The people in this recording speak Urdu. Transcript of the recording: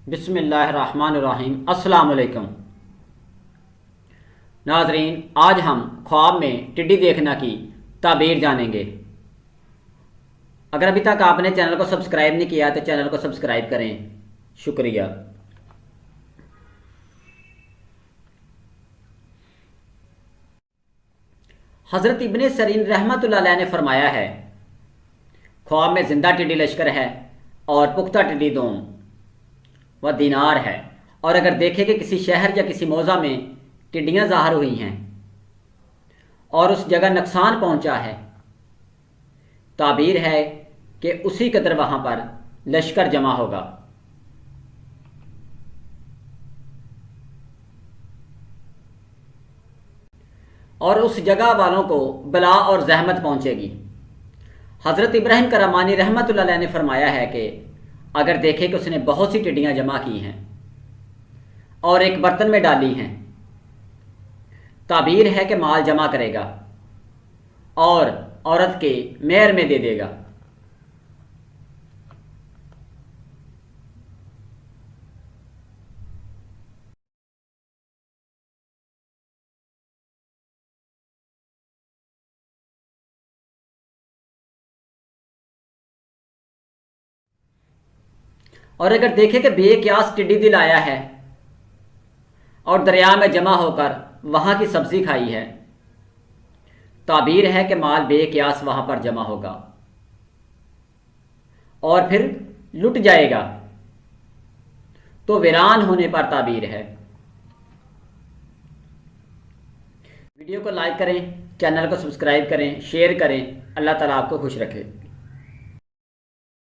بسم اللہ الرحمن الرحیم۔ السلام علیکم ناظرین، آج ہم خواب میں ٹڈی دیکھنا کی تعبیر جانیں گے۔ اگر ابھی تک آپ نے چینل کو سبسکرائب نہیں کیا تو چینل کو سبسکرائب کریں، شکریہ۔ حضرت ابن سیرین رحمۃ اللہ علیہ نے فرمایا ہے، خواب میں زندہ ٹڈی لشکر ہے اور پختہ ٹڈی دوم و دینار ہے، اور اگر دیکھے کہ کسی شہر یا کسی موضع میں ٹڈیاں ظاہر ہوئی ہیں اور اس جگہ نقصان پہنچا ہے، تعبیر ہے کہ اسی قدر وہاں پر لشکر جمع ہوگا اور اس جگہ والوں کو بلا اور زحمت پہنچے گی۔ حضرت ابراہیم کرمانی رحمۃ اللہ علیہ نے فرمایا ہے کہ اگر دیکھے کہ اس نے بہت سی ٹڈیاں جمع کی ہیں اور ایک برتن میں ڈالی ہیں، تعبیر ہے کہ مال جمع کرے گا اور عورت کے مہر میں دے دے گا۔ اور اگر دیکھے کہ بے قیاس ٹڈی دل آیا ہے اور دریا میں جمع ہو کر وہاں کی سبزی کھائی ہے، تعبیر ہے کہ مال بے قیاس وہاں پر جمع ہوگا اور پھر لٹ جائے گا، تو ویران ہونے پر تعبیر ہے۔ ویڈیو کو لائک کریں، چینل کو سبسکرائب کریں، شیئر کریں۔ اللہ تعالیٰ آپ کو خوش رکھے۔